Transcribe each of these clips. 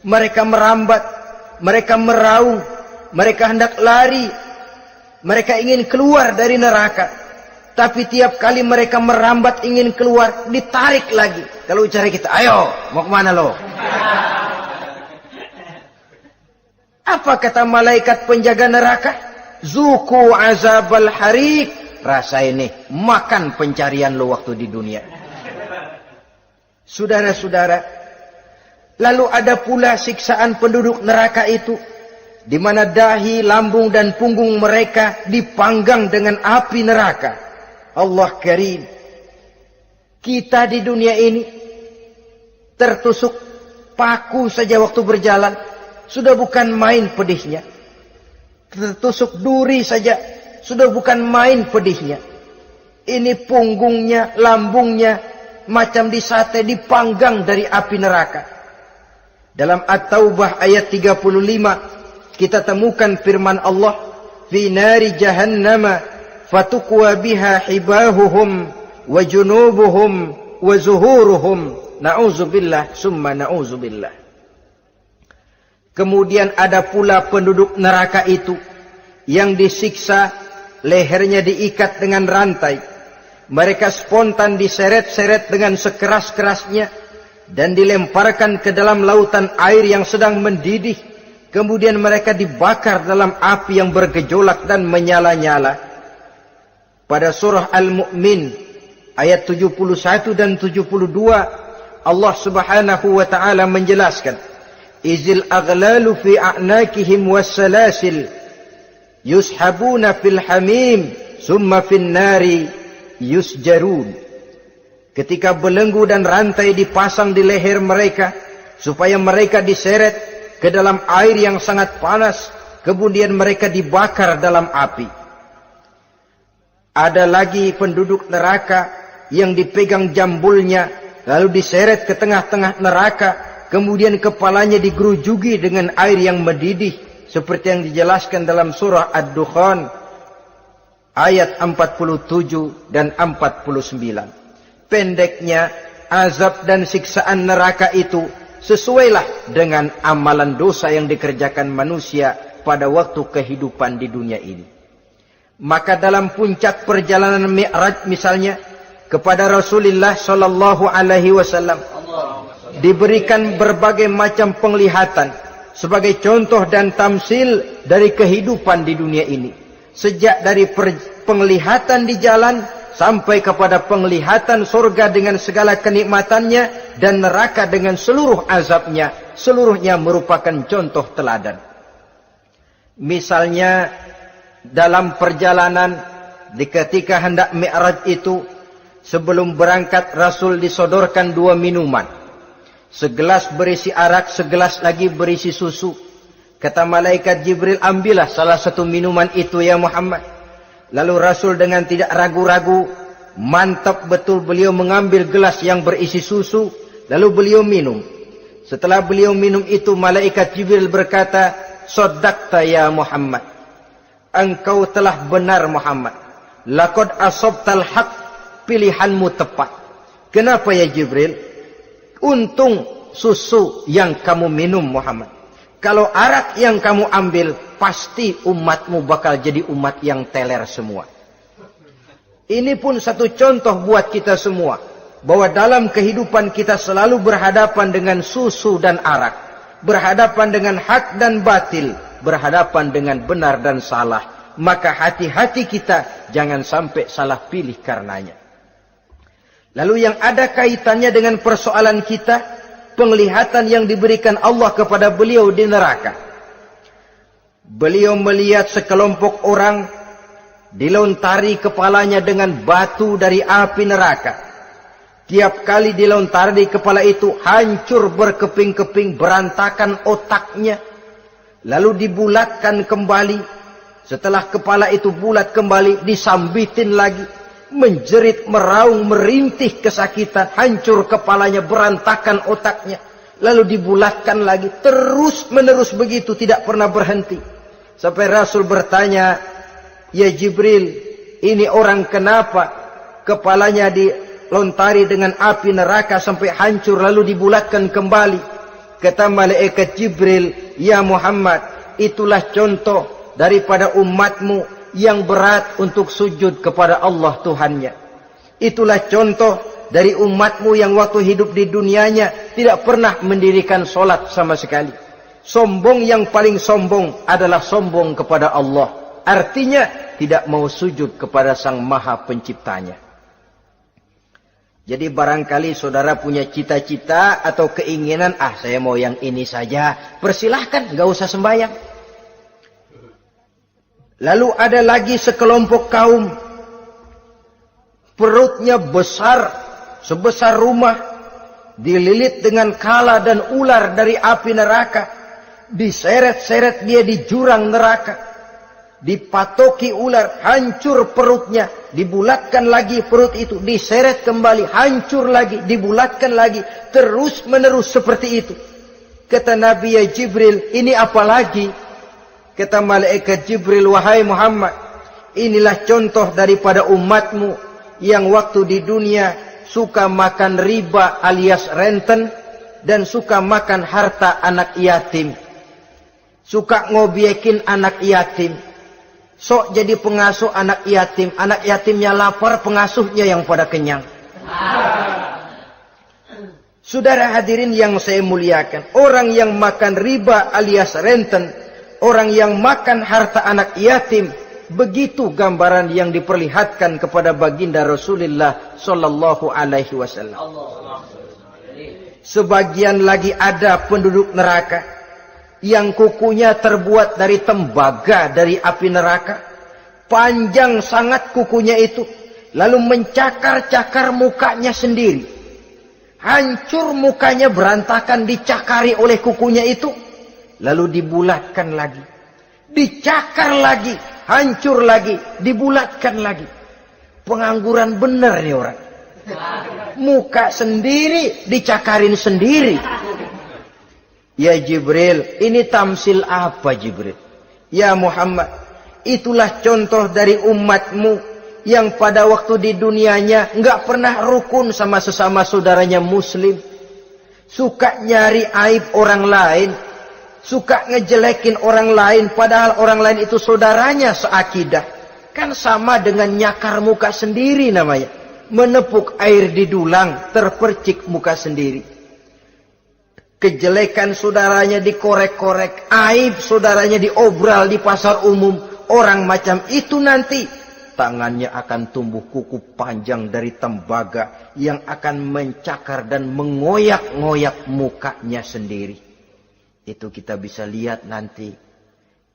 Mereka merambat, mereka meraung, mereka hendak lari, mereka ingin keluar dari neraka. Tapi tiap kali mereka merambat ingin keluar, ditarik lagi. Kalau ucara kita, ayo, mau kemana lo? Apa kata malaikat penjaga neraka? Zuku azabal harik. Rasa ini, makan pencarian lo waktu di dunia. Saudara-saudara, lalu ada pula siksaan penduduk neraka itu, di mana dahi, lambung dan punggung mereka dipanggang dengan api neraka. Allah Karim. Kita di dunia ini tertusuk paku saja waktu berjalan, sudah bukan main pedihnya. Tertusuk duri saja, sudah bukan main pedihnya. Ini punggungnya, lambungnya, macam disate, dipanggang dari api neraka. Dalam At-Taubah ayat 35, kita temukan firman Allah, Fi nari jahannama, fatukwa biha hibahuhum, wa junubuhum, wa zuhuruhum, na'udzubillah, summa na'udzubillah. Kemudian ada pula penduduk neraka itu yang disiksa, lehernya diikat dengan rantai. Mereka spontan diseret-seret dengan sekeras-kerasnya dan dilemparkan ke dalam lautan air yang sedang mendidih. Kemudian mereka dibakar dalam api yang bergejolak dan menyala-nyala. Pada surah Al-Mu'min ayat 71 dan 72, Allah Subhanahu wa taala menjelaskan, Izil aghlalu fi a'nakihim wassalasil yushabuna fil hamim summa fin nari yusjarun. Ketika belenggu dan rantai dipasang di leher mereka supaya mereka diseret ke dalam air yang sangat panas, kemudian mereka dibakar dalam api. Ada lagi penduduk neraka yang dipegang jambulnya lalu diseret ke tengah-tengah neraka, kemudian kepalanya digerujugi dengan air yang mendidih seperti yang dijelaskan dalam surah Ad-Dukhan ayat 47 dan 49. Pendeknya, azab dan siksaan neraka itu sesuailah dengan amalan dosa yang dikerjakan manusia pada waktu kehidupan di dunia ini. Maka dalam puncak perjalanan Mi'raj misalnya, kepada Rasulullah sallallahu alaihi wasallam diberikan berbagai macam penglihatan sebagai contoh dan tamsil dari kehidupan di dunia ini. Sejak dari penglihatan di jalan sampai kepada penglihatan surga dengan segala kenikmatannya dan neraka dengan seluruh azabnya, seluruhnya merupakan contoh teladan. Misalnya dalam perjalanan ketika hendak Mi'raj itu, sebelum berangkat Rasul disodorkan 2 minuman. Segelas berisi arak, segelas lagi berisi susu. Kata malaikat Jibril, ambillah salah satu minuman itu ya Muhammad. Lalu Rasul dengan tidak ragu-ragu, mantap betul beliau mengambil gelas yang berisi susu, lalu beliau minum. Setelah beliau minum itu, malaikat Jibril berkata, Shaddaqta ya Muhammad. Engkau telah benar Muhammad. Laqad asabtal haq, pilihanmu tepat. Kenapa ya Jibril? Untung susu yang kamu minum Muhammad. Kalau arak yang kamu ambil, pasti umatmu bakal jadi umat yang teler semua. Ini pun satu contoh buat kita semua, bahwa dalam kehidupan kita selalu berhadapan dengan susu dan arak, berhadapan dengan hak dan batil, berhadapan dengan benar dan salah. Maka hati-hati kita jangan sampai salah pilih karenanya. Lalu yang ada kaitannya dengan persoalan kita, penglihatan yang diberikan Allah kepada beliau di neraka. Beliau melihat sekelompok orang dilontari kepalanya dengan batu dari api neraka. Tiap kali dilontari kepala itu hancur berkeping-keping, berantakan otaknya. Lalu dibulatkan kembali. Setelah kepala itu bulat kembali, disambitin lagi. Menjerit, meraung, merintih kesakitan, hancur kepalanya, berantakan otaknya, lalu dibulatkan lagi, terus menerus begitu, tidak pernah berhenti. Sampai Rasul bertanya, ya Jibril, ini orang kenapa kepalanya dilontari dengan api neraka sampai hancur lalu dibulatkan kembali? Kata malaikat Jibril, ya Muhammad, itulah contoh daripada umatmu yang berat untuk sujud kepada Allah Tuhannya. Itulah contoh dari umatmu yang waktu hidup di dunianya tidak pernah mendirikan solat sama sekali. Sombong yang paling sombong adalah sombong kepada Allah. Artinya tidak mau sujud kepada Sang Maha Penciptanya. Jadi barangkali saudara punya cita-cita atau keinginan, saya mau yang ini saja, persilahkan, gak usah sembahyang. Lalu ada lagi sekelompok kaum, perutnya besar, sebesar rumah, dililit dengan kala dan ular dari api neraka, diseret-seret dia di jurang neraka, dipatoki ular, hancur perutnya, dibulatkan lagi perut itu, diseret kembali, hancur lagi, dibulatkan lagi, terus menerus seperti itu. Kata Nabi, ya Jibril, ini apa lagi? Kata malaikat Jibril, wahai Muhammad, inilah contoh daripada umatmu yang waktu di dunia suka makan riba alias renten dan suka makan harta anak yatim, suka ngobyekin anak yatim. Sok jadi pengasuh anak yatimnya lapar, pengasuhnya yang pada kenyang. Saudara hadirin yang saya muliakan, orang yang makan riba alias renten, orang yang makan harta anak yatim, begitu gambaran yang diperlihatkan kepada baginda Rasulullah sallallahu alaihi wasallam. Sebagian lagi ada penduduk neraka yang kukunya terbuat dari tembaga dari api neraka, panjang sangat kukunya itu, lalu mencakar-cakar mukanya sendiri, hancur mukanya berantakan, dicakari oleh kukunya itu, lalu dibulatkan lagi, dicakar lagi, hancur lagi, dibulatkan lagi. Pengangguran bener nih orang, muka sendiri dicakarin sendiri. Ya Jibril, ini tamsil apa Jibril? Ya Muhammad, itulah contoh dari umatmu yang pada waktu di dunianya enggak pernah rukun sama sesama saudaranya muslim. Suka nyari aib orang lain, suka ngejelekin orang lain, padahal orang lain itu saudaranya seakidah. Kan sama dengan nyakar muka sendiri namanya. Menepuk air di dulang, terpercik muka sendiri. Kejelekan saudaranya dikorek-korek, aib saudaranya diobral di pasar umum. Orang macam itu nanti tangannya akan tumbuh kuku panjang dari tembaga yang akan mencakar dan mengoyak-ngoyak mukanya sendiri. Itu kita bisa lihat nanti.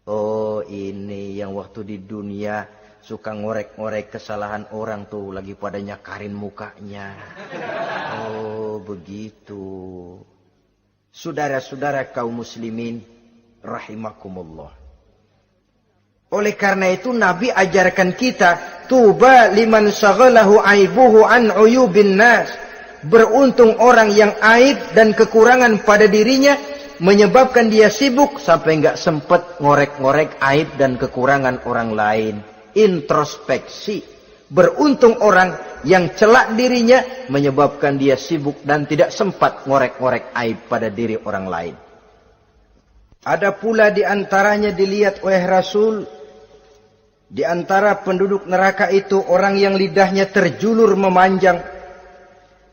Oh, ini yang waktu di dunia suka ngorek-ngorek kesalahan orang tuh lagi pada nyakarin mukanya. Oh, begitu. Saudara-saudara kaum muslimin rahimakumullah. Oleh karena itu Nabi ajarkan kita, tuba liman syaghalahu aibuhu an uyubin nas. Beruntung orang yang aib dan kekurangan pada dirinya menyebabkan dia sibuk sampai enggak sempat ngorek-ngorek aib dan kekurangan orang lain. Introspeksi. Beruntung orang yang celak dirinya menyebabkan dia sibuk dan tidak sempat ngorek-ngorek aib pada diri orang lain. Ada pula di antaranya dilihat oleh Rasul, di antara penduduk neraka itu orang yang lidahnya terjulur memanjang,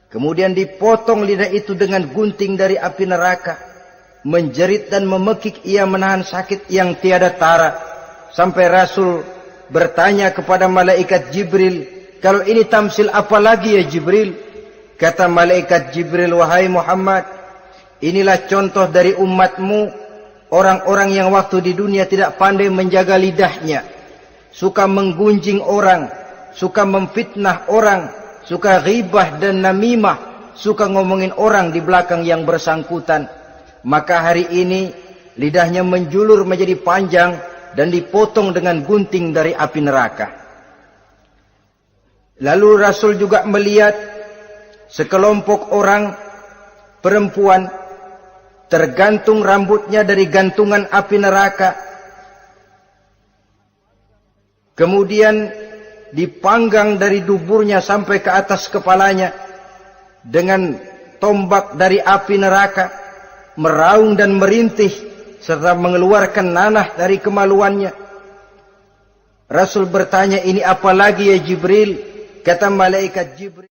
kemudian dipotong lidah itu dengan gunting dari api neraka, menjerit dan memekik ia menahan sakit yang tiada tara, sampai Rasul bertanya kepada malaikat Jibril, kalau ini tamsil apa lagi ya Jibril? Kata malaikat Jibril, wahai Muhammad, inilah contoh dari umatmu, orang-orang yang waktu di dunia tidak pandai menjaga lidahnya, suka menggunjing orang, suka memfitnah orang, suka ghibah dan namimah, suka ngomongin orang di belakang yang bersangkutan. Maka hari ini lidahnya menjulur menjadi panjang dan dipotong dengan gunting dari api neraka. Lalu Rasul juga melihat sekelompok orang perempuan tergantung rambutnya dari gantungan api neraka, kemudian dipanggang dari duburnya sampai ke atas kepalanya dengan tombak dari api neraka, meraung dan merintih serta mengeluarkan nanah dari kemaluannya. Rasul bertanya, ini apa lagi ya Jibril? Kata malaikat Jibril,